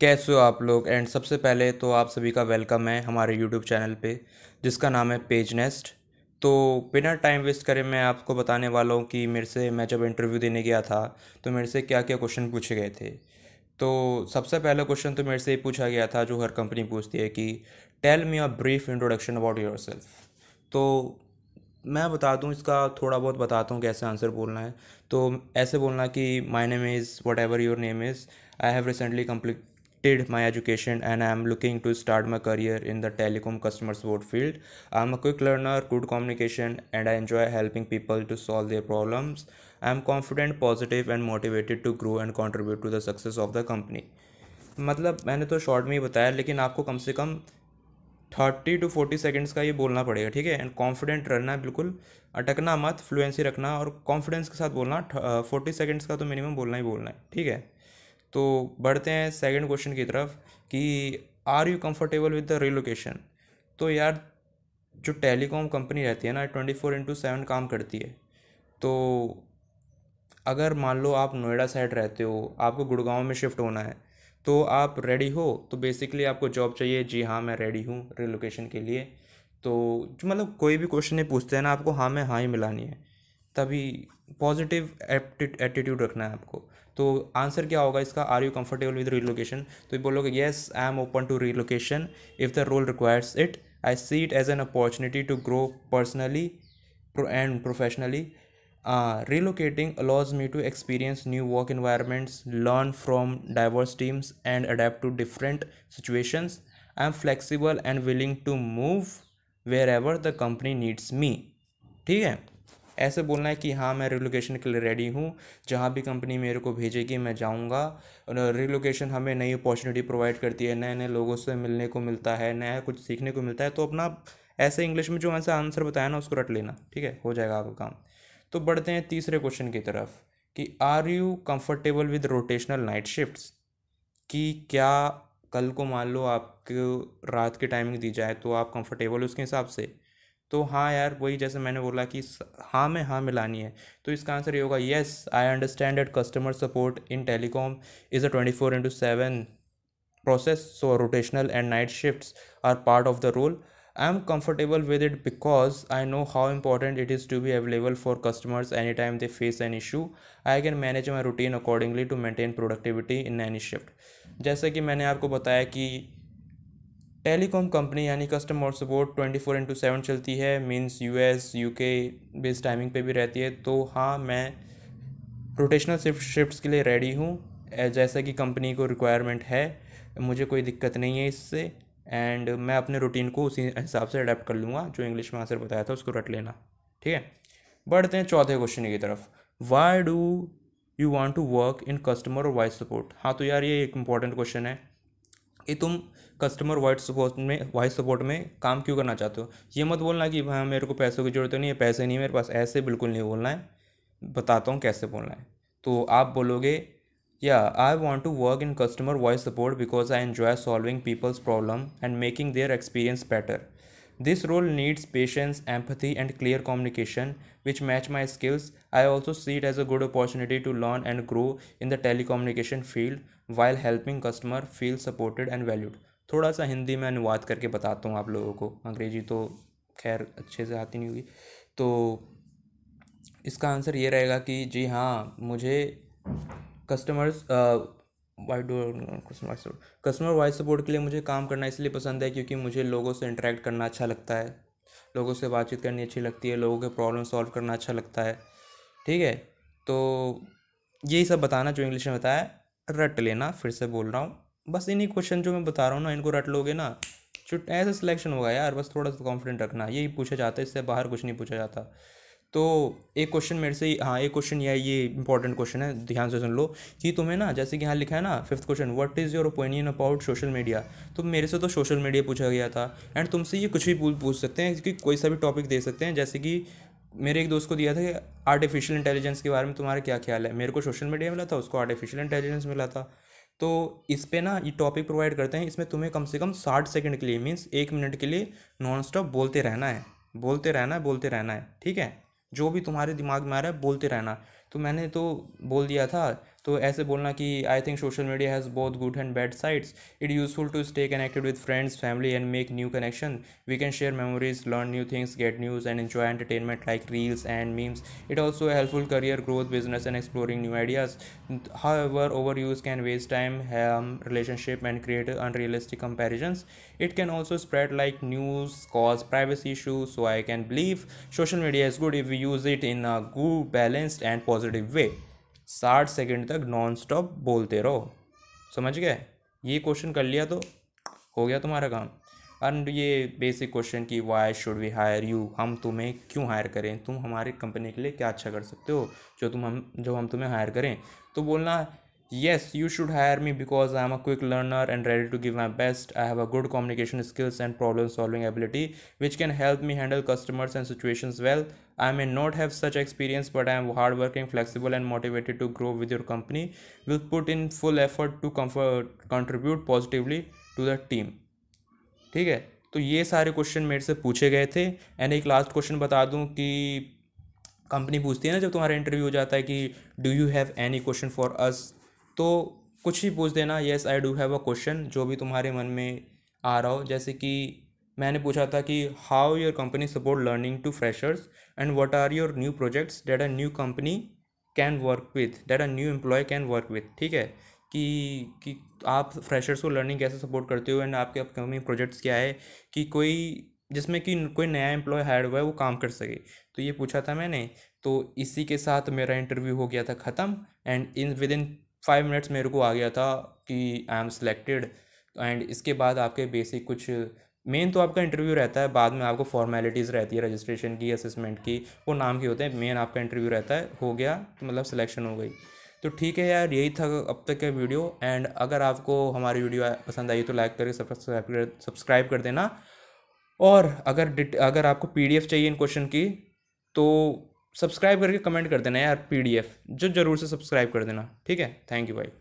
कैसे हो आप लोग। एंड सबसे पहले तो आप सभी का वेलकम है हमारे यूट्यूब चैनल पे जिसका नाम है पेज नेस्ट। तो बिना टाइम वेस्ट करे मैं आपको बताने वाला हूँ कि मेरे से मैं जब इंटरव्यू देने गया था तो मेरे से क्या क्या क्वेश्चन पूछे गए थे। तो सबसे पहला क्वेश्चन तो मेरे से ये पूछा गया था जो हर कंपनी पूछती है कि tell me a brief introduction about yourself. तो मैं बता दूं, इसका थोड़ा बहुत बताता हूँ कैसे आंसर बोलना है। तो ऐसे बोलना कि my name is what ever your name is, I have recently completed my education and I am looking to start my career in the telecom customer support field. I am a quick learner, good communication, and I enjoy helping people to solve their problems. I am confident, positive, and motivated to grow and contribute to the success of the company. मतलब मैंने तो short में ही बताया, लेकिन आपको कम से कम 30 to 40 seconds का ये बोलना पड़ेगा, ठीक है। एंड कॉन्फिडेंट रहना है, बिल्कुल अटकना मत, फ्लुएंसी रखना और कॉन्फिडेंस के साथ बोलना। 40 सेकेंड्स का तो मिनिमम बोलना ही बोलना है, ठीक है। तो बढ़ते हैं सेकंड क्वेश्चन की तरफ कि are you comfortable with the relocation. तो यार, जो टेलीकॉम कंपनी रहती है ना 24/7 काम करती है। तो अगर मान लो आप नोएडा साइड रहते हो, आपको गुड़गांव में शिफ्ट होना है, तो आप रेडी हो? तो बेसिकली आपको जॉब चाहिए। जी हाँ, मैं रेडी हूँ रिलोकेशन के लिए। तो जो मतलब कोई भी क्वेश्चन नहीं पूछते हैं ना, आपको हाँ में हाँ ही मिलानी है। तभी पॉजिटिव एटीट्यूड रखना है आपको। तो आंसर क्या होगा इसका, are you comfortable with relocation. तो ये बोलोगे yes I am open to relocation if the role requires it. I see it as an opportunity to grow personally and professionally. Relocating allows me to experience new work environments, learn from diverse teams, and adapt to different situations. I am flexible and willing to move wherever the company needs me. ठीक है। ऐसे बोलना है कि हाँ मैं relocation के लिए रेडी हूँ, जहाँ भी कंपनी मेरे को भेजेगी मैं जाऊँगा। रिलोकेशन हमें नई अपॉर्चुनिटी प्रोवाइड करती है, नए नए लोगों से मिलने को मिलता है, नया कुछ सीखने को मिलता है। तो अपना ऐसे इंग्लिश में जो ऐसा आंसर बताया ना उसको रट लेना, ठीक है, हो जाएगा आपका काम। तो बढ़ते हैं तीसरे क्वेश्चन की तरफ कि are you comfortable with rotational night shifts. कि क्या कल को मान लो आपको रात की टाइमिंग दी जाए तो आप कंफर्टेबल हो उसके हिसाब से। तो हाँ यार, वही जैसे मैंने बोला कि हाँ में हाँ मिलानी है। तो इसका आंसर ये होगा yes I understand that customer support in telecom is a 24/7 process, so rotational and night shifts are part of the role. I am comfortable with it because I know how important it is to be available for customers anytime they face an issue. I can manage my routine accordingly to maintain productivity in any shift. जैसे कि मैंने आपको बताया कि telecom company यानी customer support 24/7 चलती है, means US UK based timing पे भी रहती है। तो हाँ, मैं रोटेशनल शिफ्ट्स के लिए रेडी हूँ, जैसा कि कंपनी को रिक्वायरमेंट है। मुझे कोई दिक्कत नहीं है इससे। एंड मैं अपने रूटीन को उसी हिसाब से अडेप्ट कर लूँगा। जो इंग्लिश में आंसर बताया था उसको रट लेना, ठीक है। बढ़ते हैं चौथे क्वेश्चन की तरफ। Why do you want to work in customer और वॉइस सपोर्ट। हाँ, तो यार ये एक इंपॉर्टेंट क्वेश्चन है कि तुम कस्टमर वॉइस सपोर्ट में काम क्यों करना चाहते हो। ये मत बोलना कि हाँ मेरे को पैसों की ज़रूरत नहीं है, पैसे नहीं है मेरे पास, ऐसे बिल्कुल नहीं बोलना है। बताता हूँ कैसे बोलना है। तो आप बोलोगे या I want to work in customer voice support because I enjoy solving people's problem and making their experience better. This role needs patience, empathy, and clear communication, which match my skills. I also see it as a good opportunity to learn and grow in the telecommunication field while helping customer feel supported and valued. थोड़ा सा हिंदी में अनुवाद करके बताता हूँ आप लोगों को, अंग्रेजी तो खैर अच्छे से आती नहीं होगी। तो इसका आंसर ये रहेगा कि जी हाँ, मुझे कस्टमर्स कस्टमर वॉइस सपोर्ट के लिए मुझे काम करना इसलिए पसंद है क्योंकि मुझे लोगों से इंटरेक्ट करना अच्छा लगता है, लोगों से बातचीत करनी अच्छी लगती है, लोगों के प्रॉब्लम सॉल्व करना अच्छा लगता है, ठीक है। तो यही सब बताना जो इंग्लिश में बताया, रट लेना। फिर से बोल रहा हूँ, बस इन्हीं क्वेश्चन जो मैं बता रहा हूँ ना इनको रट लोगे ना, ऐसे सिलेक्शन होगा यार। बस थोड़ा सा कॉन्फिडेंट रखना, यही पूछा जाता है, इससे बाहर कुछ नहीं पूछा जाता। तो एक क्वेश्चन मेरे से हाँ, एक क्वेश्चन ये इंपॉर्टेंट क्वेश्चन है, ध्यान से सुन लो कि तुम्हें ना, जैसे कि यहाँ लिखा है ना fifth question, what is your opinion about social media. तो मेरे से तो सोशल मीडिया पूछा गया था। एंड तुमसे ये कुछ भी पूछ सकते हैं कि कोई सा भी टॉपिक दे सकते हैं। जैसे कि मेरे एक दोस्त को दिया था कि आर्टिफिशियल इंटेलिजेंस के बारे में तुम्हारा क्या ख्याल है। मेरे को सोशल मीडिया मिला था, उसको आर्टिफिशियल इंटेलिजेंस मिला था। तो इस पे ना ये टॉपिक प्रोवाइड करते हैं, इसमें तुम्हें कम से कम 60 सेकंड के लिए, मीन्स 1 मिनट के लिए नॉन स्टॉप बोलते रहना है, बोलते रहना है, बोलते रहना है, ठीक है। जो भी तुम्हारे दिमाग में आ रहा है बोलते रहना। तो मैंने तो बोल दिया था। तो ऐसे बोलना कि I think social media has both good and bad sides, it useful to stay connected with friends family and make new connection, we can share memories, learn new things, get news and enjoy entertainment like reels and memes. It also a helpful career growth, business and exploring new ideas. However, overuse can waste time, harm relationship and create unrealistic comparisons. It can also spread like news, cause privacy issues. So I can believe social media is good if we use it in a good, balanced and positive way. 60 second तक non stop बोलते रहो। समझ गए? ये question कर लिया तो हो गया तुम्हारा काम। एंड ये बेसिक क्वेश्चन कि why should we hire you, हम तुम्हें क्यों हायर करें, तुम हमारी कंपनी के लिए क्या अच्छा कर सकते हो जो हम तुम्हें हायर करें। तो बोलना yes you should hire me because I am a quick learner and ready to give my best, I have a good communication skills and problem solving ability which can help me handle customers and situations well. I may not have such experience, but I am hardworking, flexible, and motivated to grow with your company. Will put in full effort to contribute positively to the team. ठीक है, तो ये सारे question मेरे से पूछे गए थे। एंड एक लास्ट क्वेश्चन बता दूं कि कंपनी पूछती है ना जब तुम्हारा इंटरव्यू हो जाता है कि do you have any question for us, तो कुछ भी पूछ देना, yes I do have a question, जो भी तुम्हारे मन में आ रहा हो। जैसे कि मैंने पूछा था कि how your company support learning to freshers and what are your new projects that a new company can work with, that a new employ can work with. ठीक है, कि आप फ्रेशर्स को लर्निंग कैसे सपोर्ट करते हो एंड आपके upcoming projects क्या है कि कोई जिसमें कि कोई नया एम्प्लॉय हायर हुआ है वो काम कर सके। तो ये पूछा था मैंने। तो इसी के साथ मेरा इंटरव्यू हो गया था ख़त्म। एंड विद इन 5 मिनट्स मेरे को आ गया था कि आई एम सेलेक्टेड। एंड इसके बाद आपके बेसिक कुछ मेन तो आपका इंटरव्यू रहता है, बाद में आपको फॉर्मेलिटीज़ रहती है रजिस्ट्रेशन की, असेसमेंट की, वो नाम के होते हैं। मेन आपका इंटरव्यू रहता है, हो गया तो मतलब सिलेक्शन हो गई। तो ठीक है यार, यही था अब तक का वीडियो। एंड अगर आपको हमारी वीडियो पसंद आई तो लाइक करके सब्सक्राइब कर देना। और अगर आपको पीडीएफ चाहिए इन क्वेश्चन की तो सब्सक्राइब करके कमेंट कर देना यार, पीडीएफ जो ज़रूर से सब्सक्राइब कर देना। ठीक है, थैंक यू भाई।